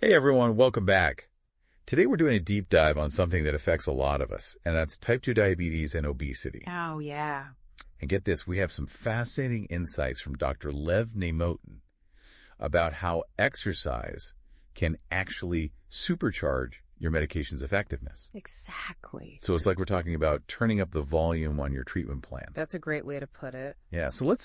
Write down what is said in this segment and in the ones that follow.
Hey everyone, welcome back. Today we're doing a deep dive on something that affects a lot of us, and that's type 2 diabetes and obesity. Oh, yeah. And get this, we have some fascinating insights from Dr. Lev Nemotin about how exercise can actually supercharge your medication's effectiveness. Exactly. So it's like we're talking about turning up the volume on your treatment plan. That's a great way to put it. Yeah, so let's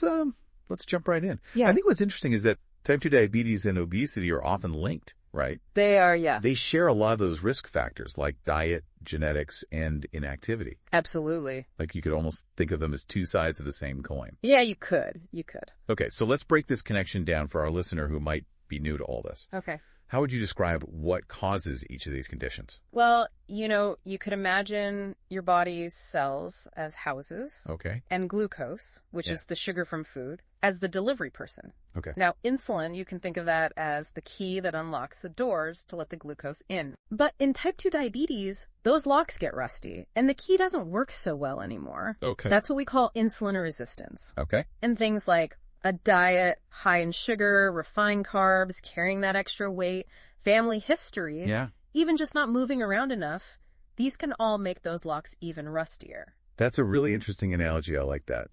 jump right in. Yeah. I think what's interesting is that type 2 diabetes and obesity are often linked, right? They are, yeah. They share a lot of those risk factors like diet, genetics, and inactivity. Absolutely. Like you could almost think of them as two sides of the same coin. Yeah, you could. You could. Okay, so let's break this connection down for our listener who might be new to all this. Okay. How would you describe what causes each of these conditions? Well, you could imagine your body's cells as houses. Okay. And glucose, which is the sugar from food, as the delivery person. Okay. Now, insulin, you can think of that as the key that unlocks the doors to let the glucose in. But in type 2 diabetes, those locks get rusty, and the key doesn't work so well anymore. Okay. That's what we call insulin resistance. Okay. And things like a diet high in sugar, refined carbs, carrying that extra weight, family history, even just not moving around enough, these can all make those locks even rustier. That's a really interesting analogy. I like that.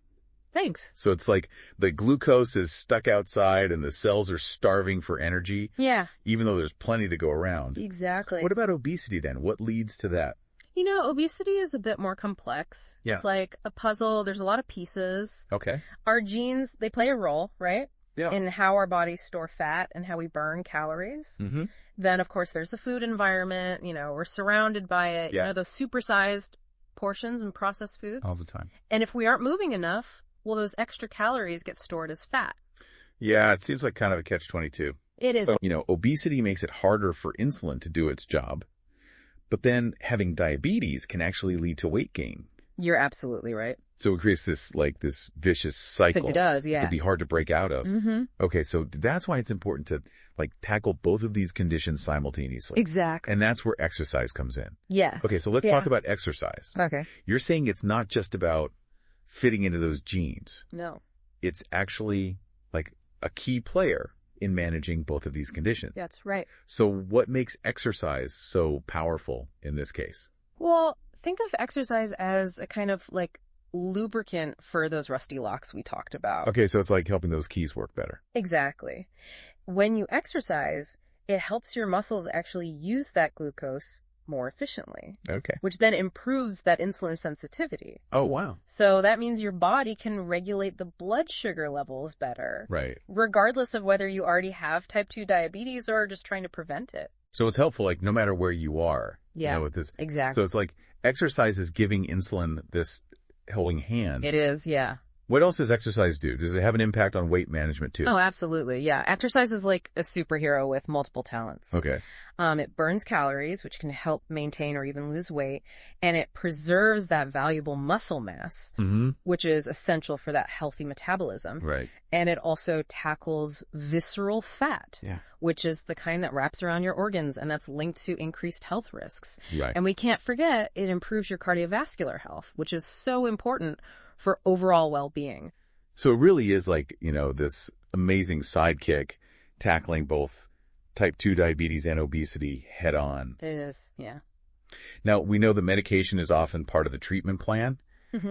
Thanks. So it's like the glucose is stuck outside and the cells are starving for energy. Yeah. Even though there's plenty to go around. Exactly. What about obesity then? What leads to that? Obesity is a bit more complex. Yeah. It's like a puzzle. There's a lot of pieces. Okay. Our genes, they play a role, right? Yeah. In how our bodies store fat and how we burn calories. Mm-hmm. Then, of course, there's the food environment. We're surrounded by it. Yeah. Those supersized portions and processed foods. All the time. And if we aren't moving enough, well, those extra calories get stored as fat. Yeah, it seems like kind of a catch-22. It is. So, obesity makes it harder for insulin to do its job. But then having diabetes can actually lead to weight gain. You're absolutely right. So it creates this vicious cycle. It does, yeah. It could be hard to break out of. Mm-hmm. Okay, so that's why it's important to tackle both of these conditions simultaneously. Exactly. And that's where exercise comes in. Yes. Okay, so let's talk about exercise. Okay. You're saying it's not just about fitting into those genes. No. It's actually like a key player in managing both of these conditions. That's right. So what makes exercise so powerful in this case? Well, think of exercise as a kind of lubricant for those rusty locks we talked about. Okay, so it's like helping those keys work better. Exactly. When you exercise, it helps your muscles actually use that glucose more efficiently. Okay. Which then improves that insulin sensitivity. Oh, wow. So that means your body can regulate the blood sugar levels better. Right. Regardless of whether you already have type 2 diabetes or just trying to prevent it. So it's helpful, no matter where you are. Yeah, with this. Exactly. So it's like exercise is giving insulin this helping hand. It is, yeah. What else does exercise do? Does it have an impact on weight management too? Oh, absolutely. Yeah. Exercise is like a superhero with multiple talents. Okay. It burns calories, which can help maintain or even lose weight, and it preserves that valuable muscle mass, which is essential for that healthy metabolism. Right. And it also tackles visceral fat, which is the kind that wraps around your organs, and that's linked to increased health risks. Right. And we can't forget it improves your cardiovascular health, which is so important for overall well-being. So it really is this amazing sidekick tackling both type 2 diabetes and obesity head on. It is, yeah. Now, we know that medication is often part of the treatment plan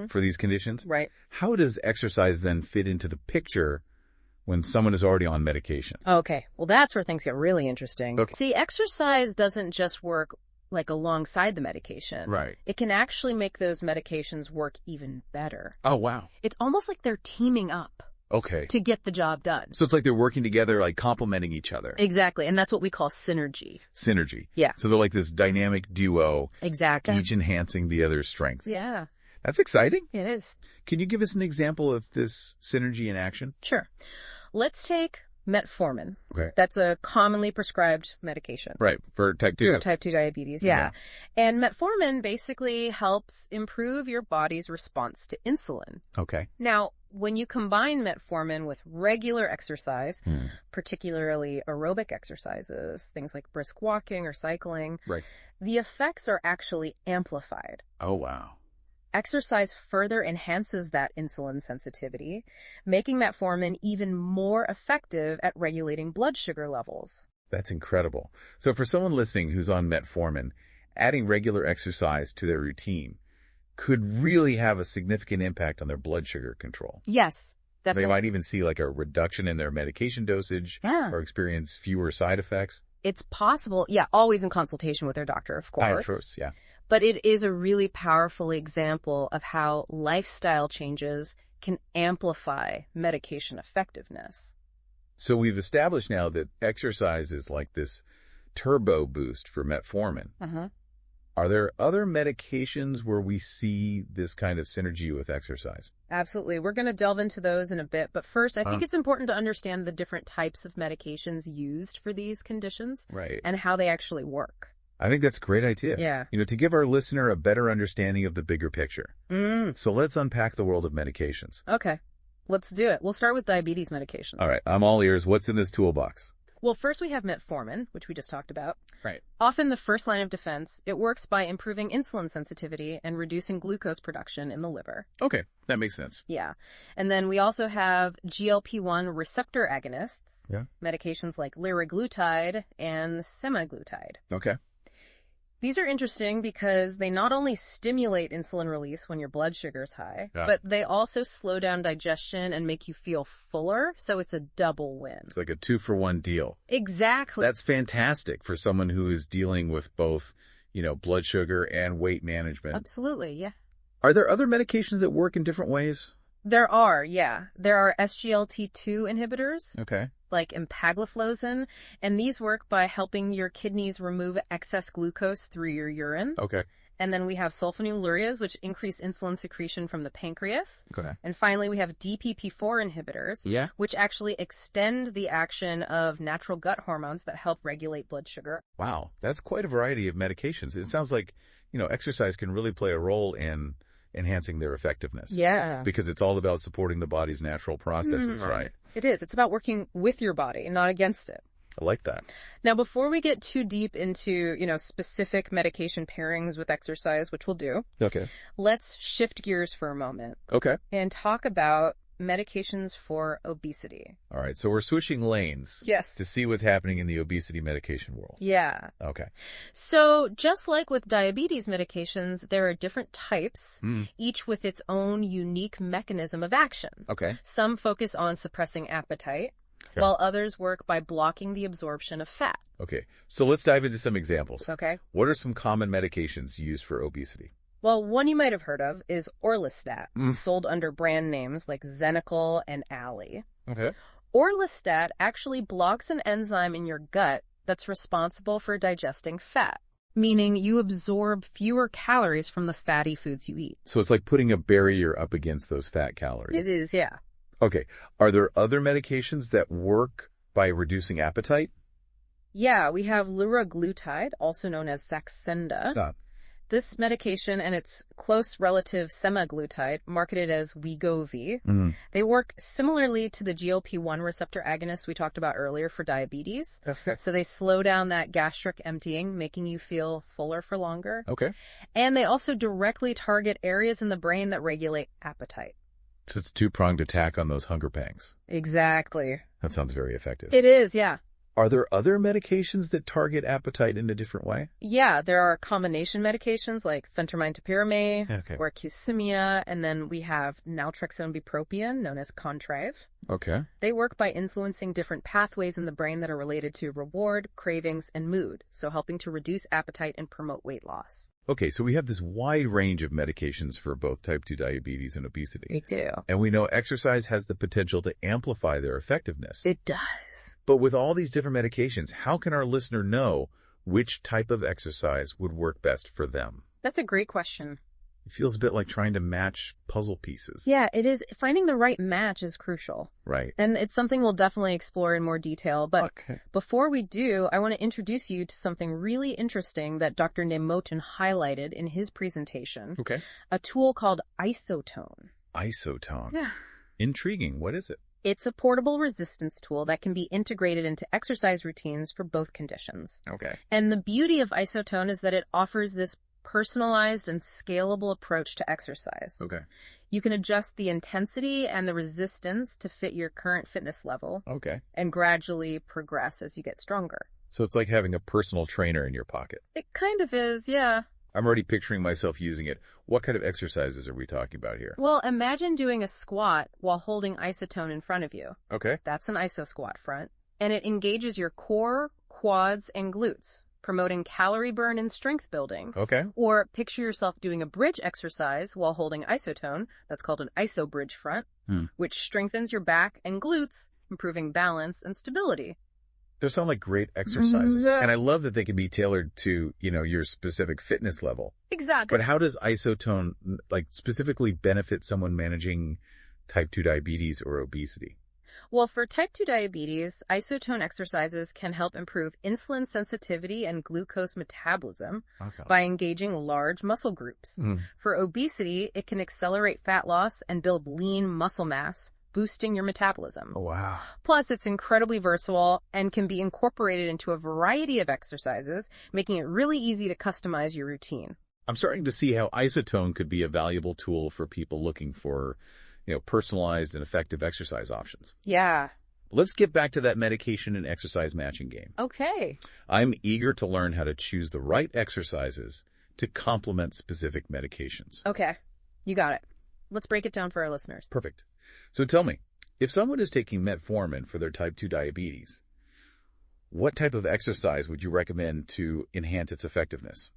for these conditions. Right. How does exercise then fit into the picture when someone is already on medication? Okay. Well, that's where things get really interesting. Okay. See, exercise doesn't just work alongside the medication. Right. It can actually make those medications work even better. Oh, wow. It's almost like they're teaming up. Okay. To get the job done. So it's like they're working together, complementing each other. Exactly. And that's what we call synergy. Synergy. Yeah. So they're like this dynamic duo. Exactly. Each enhancing the other's strengths. Yeah. That's exciting. It is. Can you give us an example of this synergy in action? Sure. Let's take metformin. Okay. That's a commonly prescribed medication. Right. For type 2. For type 2 diabetes, yeah. And metformin basically helps improve your body's response to insulin. Okay. Now, when you combine metformin with regular exercise, particularly aerobic exercises, things like brisk walking or cycling, the effects are actually amplified. Oh, wow. Exercise further enhances that insulin sensitivity, making metformin even more effective at regulating blood sugar levels. That's incredible. So for someone listening who's on metformin, adding regular exercise to their routine could really have a significant impact on their blood sugar control. Yes, They definitely. might even see like a reduction in their medication dosage or experience fewer side effects. It's possible. Yeah, always in consultation with their doctor, of course. Of course, yeah. But it is a really powerful example of how lifestyle changes can amplify medication effectiveness. So we've established now that exercise is like this turbo boost for metformin. Are there other medications where we see this kind of synergy with exercise? Absolutely. We're going to delve into those in a bit. But first, I think it's important to understand the different types of medications used for these conditions and how they actually work. I think that's a great idea. Yeah. To give our listener a better understanding of the bigger picture. So let's unpack the world of medications. Okay. Let's do it. We'll start with diabetes medications. All right. I'm all ears. What's in this toolbox? Well, first we have metformin, which we just talked about. Right. Often the first line of defense, it works by improving insulin sensitivity and reducing glucose production in the liver. Okay, that makes sense. Yeah. And then we also have GLP-1 receptor agonists, medications like liraglutide and semaglutide. Okay. These are interesting because they not only stimulate insulin release when your blood sugar's high, but they also slow down digestion and make you feel fuller, so it's a double win. It's like a 2-for-1 deal. Exactly. That's fantastic for someone who is dealing with both, blood sugar and weight management. Absolutely, yeah. Are there other medications that work in different ways? There are, yeah. There are SGLT2 inhibitors. Okay. Like empagliflozin, and these work by helping your kidneys remove excess glucose through your urine. Okay. And then we have sulfonylureas, which increase insulin secretion from the pancreas. Okay. And finally, we have DPP4 inhibitors, which actually extend the action of natural gut hormones that help regulate blood sugar. Wow, that's quite a variety of medications. It sounds like, exercise can really play a role in enhancing their effectiveness. Yeah. Because it's all about supporting the body's natural processes, right? It is. It's about working with your body and not against it. I like that. Now, before we get too deep into, specific medication pairings with exercise, which we'll do, let's shift gears for a moment. Okay. And talk about medications for obesity. All right. So we're switching lanes. Yes. To see what's happening in the obesity medication world. Yeah. Okay. So just like with diabetes medications, there are different types, each with its own unique mechanism of action. Okay. Some focus on suppressing appetite, while others work by blocking the absorption of fat. Okay. So let's dive into some examples. Okay. What are some common medications used for obesity? Well, one you might have heard of is orlistat, sold under brand names like Xenical and Ally. Okay. Orlistat actually blocks an enzyme in your gut that's responsible for digesting fat, meaning you absorb fewer calories from the fatty foods you eat. So it's like putting a barrier up against those fat calories. It is, yeah. Okay. Are there other medications that work by reducing appetite? Yeah, we have liraglutide, also known as Saxenda. This medication and its close relative semaglutide, marketed as Wegovy, they work similarly to the GLP-1 receptor agonists we talked about earlier for diabetes. Okay. So they slow down that gastric emptying, making you feel fuller for longer. Okay. And they also directly target areas in the brain that regulate appetite. So it's a two-pronged attack on those hunger pangs. Exactly. That sounds very effective. It is, yeah. Are there other medications that target appetite in a different way? Yeah, there are combination medications like phentermine topiramate or Qsymia, and then we have naltrexone bupropion, known as Contrave. Okay. They work by influencing different pathways in the brain that are related to reward, cravings, and mood, so helping to reduce appetite and promote weight loss. Okay, so we have this wide range of medications for both type 2 diabetes and obesity. They do. And we know exercise has the potential to amplify their effectiveness. It does. But with all these different medications, how can our listener know which type of exercise would work best for them? That's a great question. It feels a bit like trying to match puzzle pieces. Yeah, it is. Finding the right match is crucial. Right. And it's something we'll definitely explore in more detail. But before we do, I want to introduce you to something really interesting that Dr. Nemotin highlighted in his presentation. Okay. A tool called IsoTone. IsoTone. Yeah. Intriguing. What is it? It's a portable resistance tool that can be integrated into exercise routines for both conditions. Okay. And the beauty of IsoTone is that it offers this personalized and scalable approach to exercise. Okay. You can adjust the intensity and the resistance to fit your current fitness level. Okay. And gradually progress as you get stronger. So it's like having a personal trainer in your pocket. It kind of is, yeah. I'm already picturing myself using it. What kind of exercises are we talking about here? Well, imagine doing a squat while holding IsoTone in front of you. Okay. That's an iso squat front. And it engages your core, quads, and glutes, promoting calorie burn and strength building. Okay. Or picture yourself doing a bridge exercise while holding IsoTone. That's called an iso bridge front, which strengthens your back and glutes, improving balance and stability. Those sound like great exercises. And I love that they can be tailored to, your specific fitness level. Exactly. But how does IsoTone, specifically benefit someone managing type 2 diabetes or obesity? Well, for type 2 diabetes, IsoTone exercises can help improve insulin sensitivity and glucose metabolism by engaging large muscle groups. For obesity, it can accelerate fat loss and build lean muscle mass, boosting your metabolism. Oh, wow. Plus, it's incredibly versatile and can be incorporated into a variety of exercises, making it really easy to customize your routine. I'm starting to see how IsoTone could be a valuable tool for people looking for, personalized and effective exercise options. Yeah. Let's get back to that medication and exercise matching game. Okay. I'm eager to learn how to choose the right exercises to complement specific medications. Okay. You got it. Let's break it down for our listeners. Perfect. So tell me, if someone is taking metformin for their type 2 diabetes, what type of exercise would you recommend to enhance its effectiveness?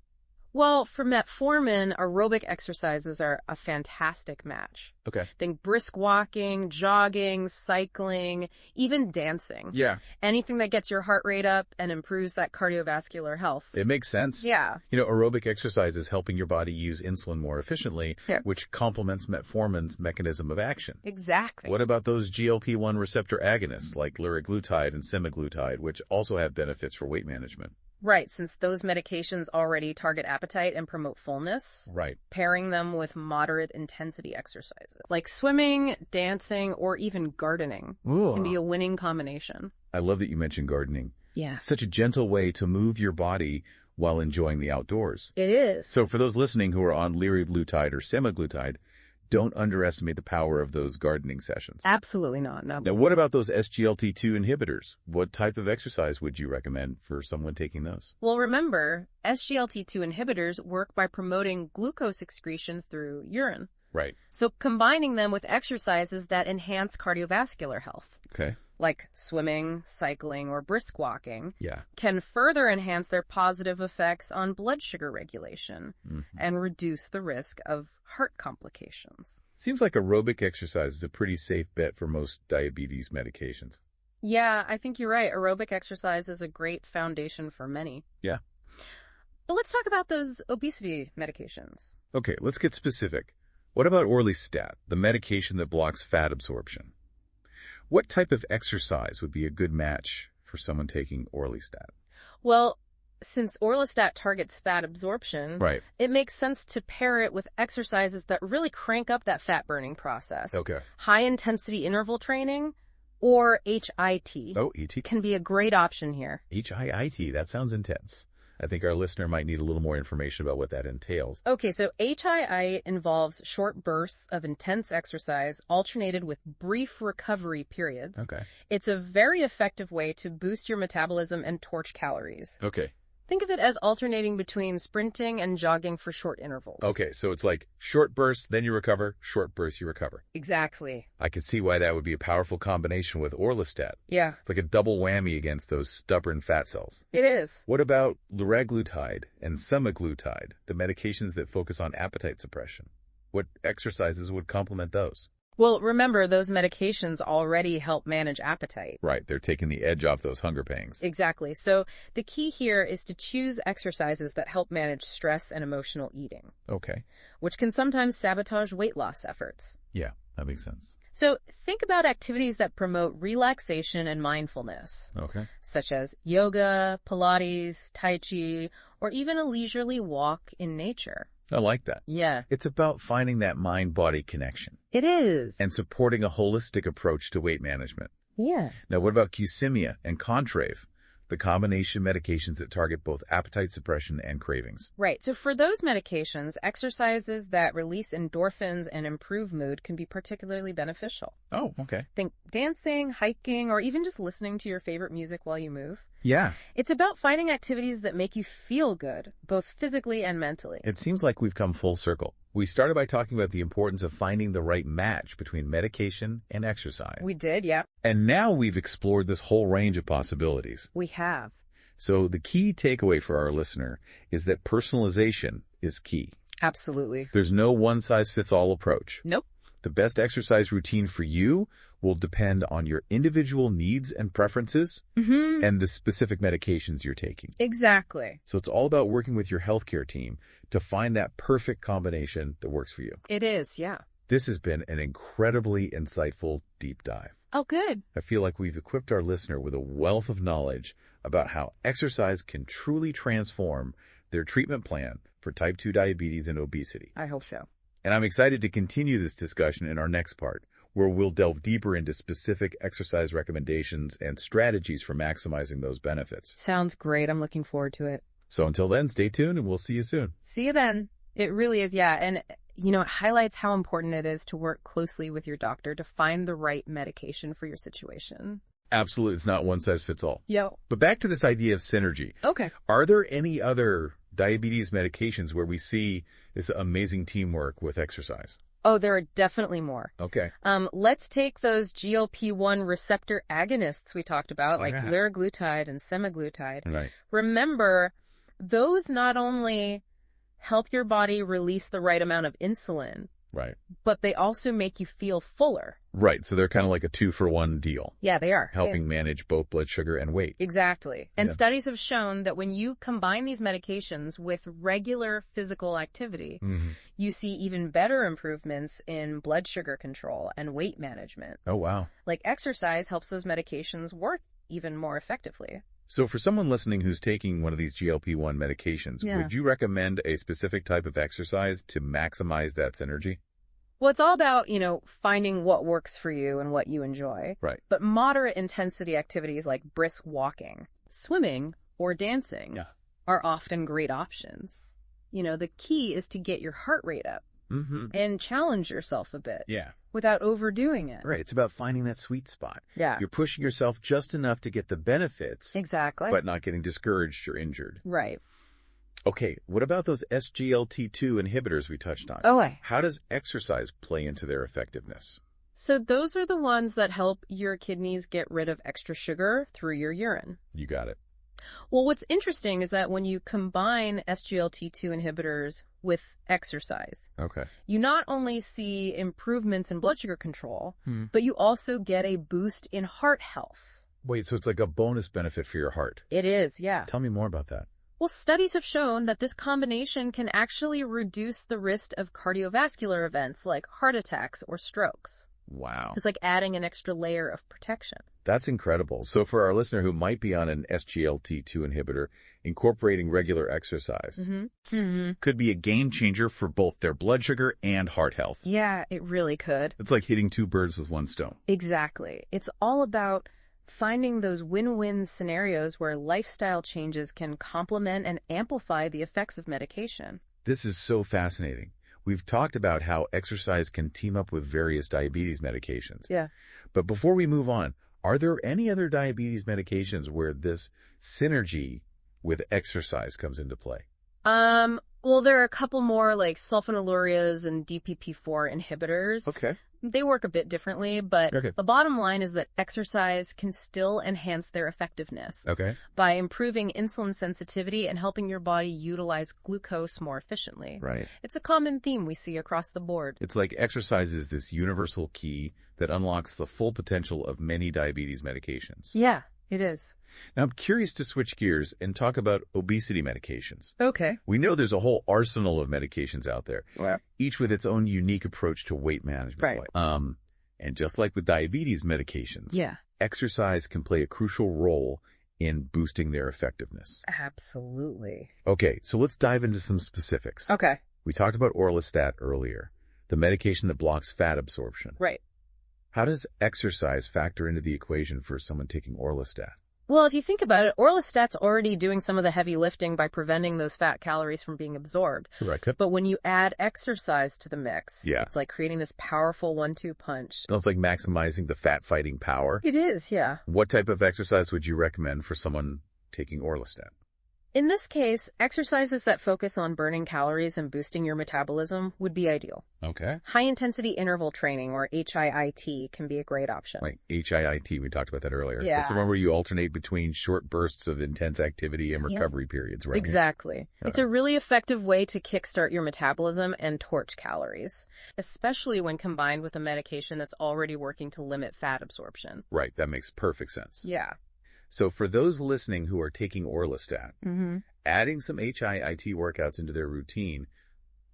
Well, for metformin, aerobic exercises are a fantastic match. Okay. Think brisk walking, jogging, cycling, even dancing. Yeah. Anything that gets your heart rate up and improves that cardiovascular health. It makes sense. Yeah. Aerobic exercise is helping your body use insulin more efficiently, which complements metformin's mechanism of action. Exactly. What about those GLP-1 receptor agonists like liraglutide and semaglutide, which also have benefits for weight management? Right, since those medications already target appetite and promote fullness. Right. Pairing them with moderate intensity exercises, like swimming, dancing, or even gardening, can be a winning combination. I love that you mentioned gardening. Yeah. Such a gentle way to move your body while enjoying the outdoors. It is. So for those listening who are on liraglutide or semaglutide, don't underestimate the power of those gardening sessions. Absolutely not. No. Now, what about those SGLT2 inhibitors? What type of exercise would you recommend for someone taking those? Well, remember, SGLT2 inhibitors work by promoting glucose excretion through urine. Right. So combining them with exercises that enhance cardiovascular health. Okay. Like swimming, cycling, or brisk walking, Yeah. can further enhance their positive effects on blood sugar regulation and reduce the risk of heart complications. Seems like aerobic exercise is a pretty safe bet for most diabetes medications. Yeah, I think you're right. Aerobic exercise is a great foundation for many. Yeah. But let's talk about those obesity medications. Okay, let's get specific. What about orlistat, the medication that blocks fat absorption? What type of exercise would be a good match for someone taking orlistat? Well, since orlistat targets fat absorption, it makes sense to pair it with exercises that really crank up that fat burning process. Okay. High-intensity interval training or HIIT. Oh, ET. Can be a great option here. HIIT, that sounds intense. I think our listener might need a little more information about what that entails. Okay, so HIIT involves short bursts of intense exercise alternated with brief recovery periods. Okay. It's a very effective way to boost your metabolism and torch calories. Okay. Think of it as alternating between sprinting and jogging for short intervals. Okay, so it's like short bursts, then you recover, short bursts, you recover. Exactly. I can see why that would be a powerful combination with orlistat. Yeah. It's like a double whammy against those stubborn fat cells. It is. What about liraglutide and semaglutide, the medications that focus on appetite suppression? What exercises would complement those? Well, remember, those medications already help manage appetite. Right, they're taking the edge off those hunger pangs. Exactly. So the key here is to choose exercises that help manage stress and emotional eating. Okay. Which can sometimes sabotage weight loss efforts. Yeah, that makes sense. So think about activities that promote relaxation and mindfulness. Okay. Such as yoga, Pilates, Tai Chi, or even a leisurely walk in nature. I like that. Yeah. It's about finding that mind-body connection. It is. And supporting a holistic approach to weight management. Yeah. Now, what about glycemia and contrave? the combination medications that target both appetite suppression and cravings. Right. So for those medications, exercises that release endorphins and improve mood can be particularly beneficial. Oh, okay. Think dancing, hiking, or even just listening to your favorite music while you move. Yeah. It's about finding activities that make you feel good, both physically and mentally. It seems like we've come full circle. We started by talking about the importance of finding the right match between medication and exercise. We did, yeah. And now we've explored this whole range of possibilities. We have. So the key takeaway for our listener is that personalization is key. Absolutely. There's no one-size-fits-all approach. Nope. The best exercise routine for you will depend on your individual needs and preferences and the specific medications you're taking. Exactly. So it's all about working with your healthcare team to find that perfect combination that works for you. It is, yeah. This has been an incredibly insightful deep dive. Oh, good. I feel like we've equipped our listener with a wealth of knowledge about how exercise can truly transform their treatment plan for type 2 diabetes and obesity. I hope so. And I'm excited to continue this discussion in our next part, where we'll delve deeper into specific exercise recommendations and strategies for maximizing those benefits. Sounds great. I'm looking forward to it. So until then, stay tuned and we'll see you soon. See you then. It really is, yeah. And, it highlights how important it is to work closely with your doctor to find the right medication for your situation. Absolutely. It's not one size fits all. Yep. But back to this idea of synergy. Okay. Are there any other diabetes medications where we see this amazing teamwork with exercise? Oh, there are definitely more. Okay. Let's take those GLP-1 receptor agonists we talked about, like liraglutide and semaglutide. Right. Remember, those not only help your body release the right amount of insulin, right, but they also make you feel fuller. Right. So they're kind of like a 2-for-1 deal. Yeah, they are. Helping manage both blood sugar and weight. Exactly. And studies have shown that when you combine these medications with regular physical activity, you see even better improvements in blood sugar control and weight management. Oh, wow. Like exercise helps those medications work even more effectively. So for someone listening who's taking one of these GLP-1 medications, would you recommend a specific type of exercise to maximize that synergy? Well, it's all about, finding what works for you and what you enjoy. Right. But moderate intensity activities like brisk walking, swimming, or dancing are often great options. The key is to get your heart rate up and challenge yourself a bit without overdoing it. Right. It's about finding that sweet spot. Yeah. You're pushing yourself just enough to get the benefits. Exactly. But not getting discouraged or injured. Right. Okay, what about those SGLT2 inhibitors we touched on? Oh, how does exercise play into their effectiveness? So those are the ones that help your kidneys get rid of extra sugar through your urine. You got it. Well, what's interesting is that when you combine SGLT2 inhibitors with exercise, you not only see improvements in blood sugar control, but you also get a boost in heart health. Wait, so it's like a bonus benefit for your heart? It is, yeah. Tell me more about that. Well, studies have shown that this combination can actually reduce the risk of cardiovascular events like heart attacks or strokes. Wow. It's like adding an extra layer of protection. That's incredible. So for our listener who might be on an SGLT2 inhibitor, incorporating regular exercise could be a game changer for both their blood sugar and heart health. Yeah, it really could. It's like hitting two birds with one stone. Exactly. It's all about finding those win-win scenarios where lifestyle changes can complement and amplify the effects of medication. This is so fascinating. We've talked about how exercise can team up with various diabetes medications. Yeah. But before we move on, are there any other diabetes medications where this synergy with exercise comes into play? Well, there are a couple more like sulfonylureas and DPP-4 inhibitors. Okay. They work a bit differently, but the bottom line is that exercise can still enhance their effectiveness by improving insulin sensitivity and helping your body utilize glucose more efficiently. Right. It's a common theme we see across the board. It's like exercise is this universal key that unlocks the full potential of many diabetes medications. Yeah, it is. Now, I'm curious to switch gears and talk about obesity medications. Okay. We know there's a whole arsenal of medications out there, each with its own unique approach to weight management. Right. And just like with diabetes medications, exercise can play a crucial role in boosting their effectiveness. Absolutely. Okay, so let's dive into some specifics. Okay. We talked about orlistat earlier, the medication that blocks fat absorption. Right. How does exercise factor into the equation for someone taking orlistat? Well, if you think about it, orlistat's already doing some of the heavy lifting by preventing those fat calories from being absorbed. Correct. But when you add exercise to the mix, Yeah. it's like creating this powerful 1-2 punch. Sounds like maximizing the fat-fighting power. It is, yeah. What type of exercise would you recommend for someone taking orlistat? In this case, exercises that focus on burning calories and boosting your metabolism would be ideal. Okay. High-intensity interval training, or HIIT, can be a great option. Like HIIT, we talked about that earlier. Yeah. That's the one where you alternate between short bursts of intense activity and recovery periods, right? Exactly. It's a really effective way to kickstart your metabolism and torch calories, especially when combined with a medication that's already working to limit fat absorption. Right. That makes perfect sense. Yeah. So for those listening who are taking orlistat, Mm-hmm. adding some HIIT workouts into their routine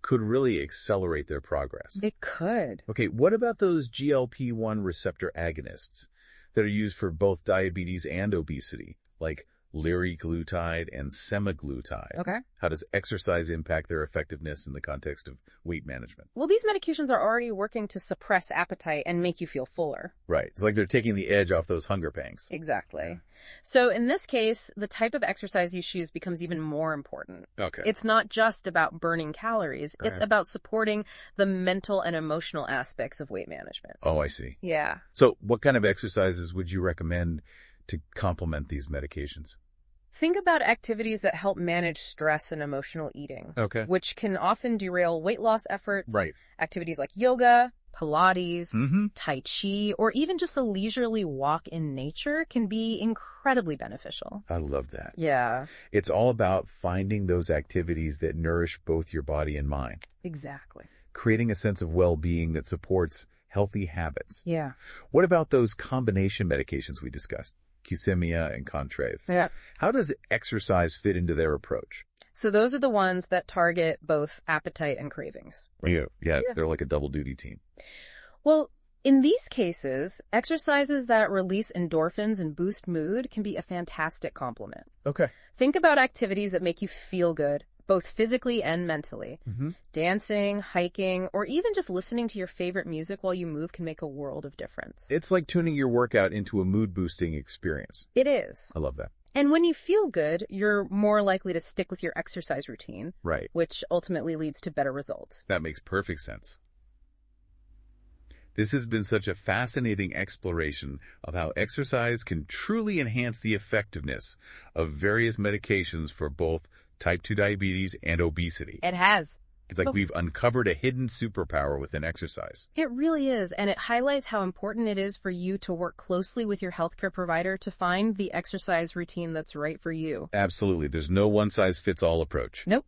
could really accelerate their progress. It could. Okay, what about those GLP-1 receptor agonists that are used for both diabetes and obesity, like liraglutide and semaglutide? Okay. How does exercise impact their effectiveness in the context of weight management? Well, these medications are already working to suppress appetite and make you feel fuller. Right. It's like they're taking the edge off those hunger pangs. Exactly. So in this case, the type of exercise you choose becomes even more important. Okay. It's not just about burning calories. Okay. It's about supporting the mental and emotional aspects of weight management. Oh, I see. Yeah. So what kind of exercises would you recommend to complement these medications? Think about activities that help manage stress and emotional eating, Okay. which can often derail weight loss efforts. Right. Activities like yoga, Pilates, Mm-hmm. Tai Chi, or even just a leisurely walk in nature can be incredibly beneficial. I love that. Yeah, It's all about finding those activities that nourish both your body and mind, exactly. creating a sense of well-being that supports healthy habits. Yeah. What about those combination medications we discussed, Qsymia and Contrave? Yeah. How does exercise fit into their approach? So those are the ones that target both appetite and cravings. Yeah, they're like a double duty team. Well, in these cases, exercises that release endorphins and boost mood can be a fantastic complement. Okay. Think about activities that make you feel good, both physically and mentally. Mm-hmm. Dancing, hiking, or even just listening to your favorite music while you move can make a world of difference. It's like tuning your workout into a mood-boosting experience. It is. I love that. And when you feel good, you're more likely to stick with your exercise routine, Right. which ultimately leads to better results. That makes perfect sense. This has been such a fascinating exploration of how exercise can truly enhance the effectiveness of various medications for both type 2 diabetes and obesity. It has. It's like we've uncovered a hidden superpower within exercise. It really is, and it highlights how important it is for you to work closely with your healthcare provider to find the exercise routine that's right for you. Absolutely. There's no one-size-fits-all approach. Nope.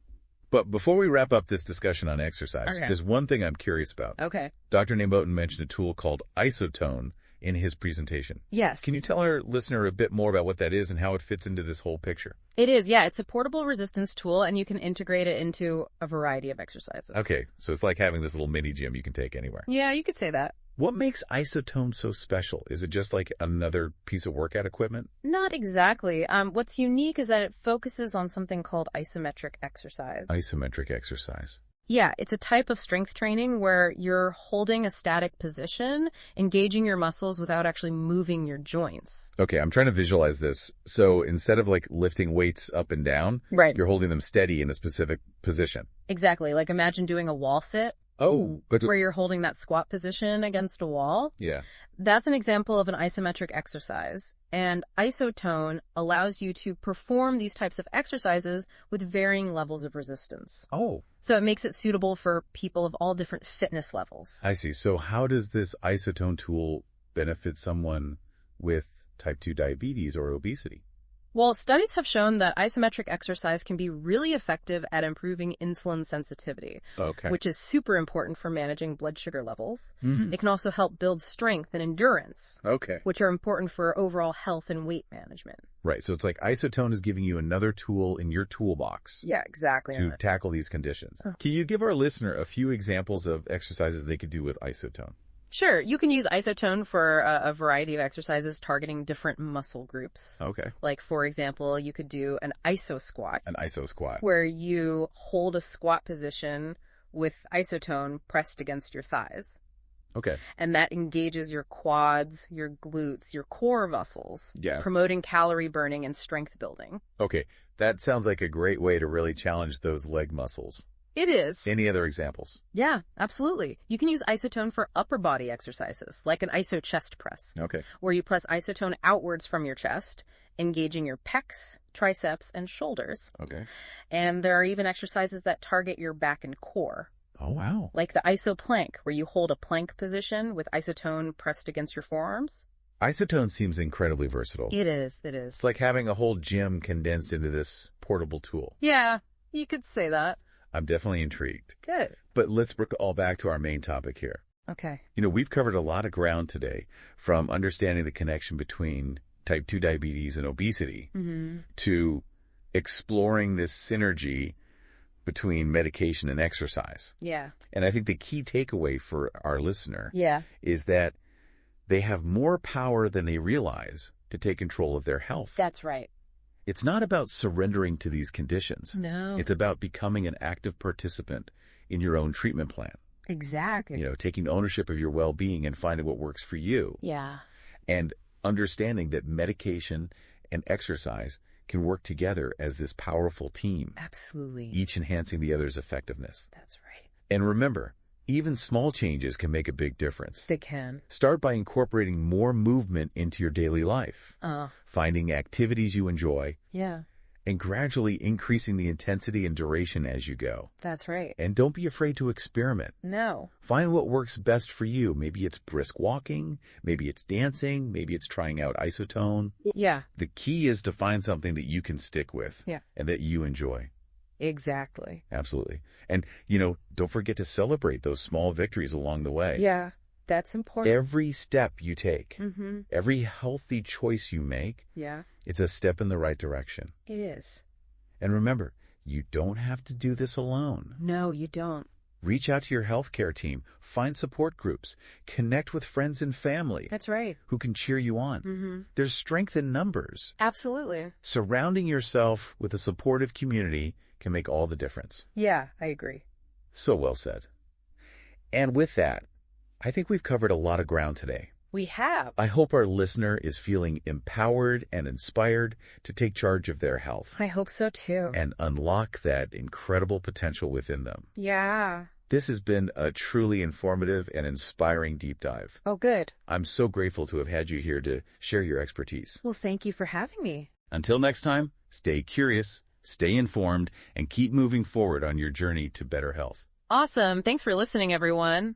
But before we wrap up this discussion on exercise, Okay. there's one thing I'm curious about. Okay. Dr. Namotan mentioned a tool called IsoTone in his presentation. Yes. Can you tell our listener a bit more about what that is and how it fits into this whole picture? It is, yeah. It's a portable resistance tool, and you can integrate it into a variety of exercises. Okay, so it's like having this little mini gym you can take anywhere. Yeah, you could say that. What makes IsoTone so special? Is it just like another piece of workout equipment? Not exactly. What's unique is that it focuses on something called isometric exercise. Isometric exercise. Yeah, it's a type of strength training where you're holding a static position, engaging your muscles without actually moving your joints. Okay, I'm trying to visualize this. So instead of like lifting weights up and down, Right. you're holding them steady in a specific position. Exactly. Like imagine doing a wall sit Oh, but where you're holding that squat position against a wall. yeah. That's an example of an isometric exercise. And IsoTone allows you to perform these types of exercises with varying levels of resistance. Oh, So it makes it suitable for people of all different fitness levels. I see. So how does this IsoTone tool benefit someone with type 2 diabetes or obesity? Well, studies have shown that isometric exercise can be really effective at improving insulin sensitivity, Okay. which is super important for managing blood sugar levels. Mhm. It can also help build strength and endurance, Okay. which are important for overall health and weight management. Right. So it's like IsoTone is giving you another tool in your toolbox Yeah, exactly. to tackle these conditions. Can you give our listener a few examples of exercises they could do with IsoTone? Sure, you can use IsoTone for a variety of exercises targeting different muscle groups. Okay. Like, for example, you could do an iso squat, An iso squat. where you hold a squat position with IsoTone pressed against your thighs. Okay. And that engages your quads, your glutes, your core muscles, Yeah. promoting calorie burning and strength building. Okay. That sounds like a great way to really challenge those leg muscles. It is. Any other examples? Yeah, absolutely. You can use IsoTone for upper body exercises, like an iso chest press, Okay. where you press IsoTone outwards from your chest, engaging your pecs, triceps, and shoulders. Okay. And there are even exercises that target your back and core, Oh, wow. like the iso plank, where you hold a plank position with IsoTone pressed against your forearms. IsoTone seems incredibly versatile. It is. It's like having a whole gym condensed into this portable tool. Yeah, you could say that. I'm definitely intrigued. Good. But let's bring it all back to our main topic here. Okay. We've covered a lot of ground today, from understanding the connection between type 2 diabetes and obesity to exploring this synergy between medication and exercise. Yeah. And I think the key takeaway for our listener Yeah. is that they have more power than they realize to take control of their health. That's right. It's not about surrendering to these conditions. No. It's about becoming an active participant in your own treatment plan. Exactly. Taking ownership of your well-being and finding what works for you. Yeah. And understanding that medication and exercise can work together as this powerful team, Absolutely. each enhancing the other's effectiveness. That's right. And remember, even small changes can make a big difference. They can. Start by incorporating more movement into your daily life, finding activities you enjoy, Yeah. and gradually increasing the intensity and duration as you go. That's right. And don't be afraid to experiment. No. Find what works best for you. Maybe it's brisk walking, maybe it's dancing, maybe it's trying out IsoTone. Yeah. The key is to find something that you can stick with and that you enjoy. Exactly. Absolutely. And, don't forget to celebrate those small victories along the way. Yeah. That's important. Every step you take, every healthy choice you make, Yeah. it's a step in the right direction. It is. And remember, you don't have to do this alone. No, you don't. Reach out to your healthcare team, find support groups, connect with friends and family. That's right. Who can cheer you on. There's strength in numbers. Absolutely. Surrounding yourself with a supportive community can make all the difference. Yeah, I agree. So well said. And with that, I think we've covered a lot of ground today. We have. I hope our listener is feeling empowered and inspired to take charge of their health. I hope so too. And unlock that incredible potential within them. Yeah. This has been a truly informative and inspiring deep dive. Oh, good. I'm so grateful to have had you here to share your expertise. Well, thank you for having me. Until next time, stay curious, stay informed, and keep moving forward on your journey to better health. Awesome. Thanks for listening, everyone.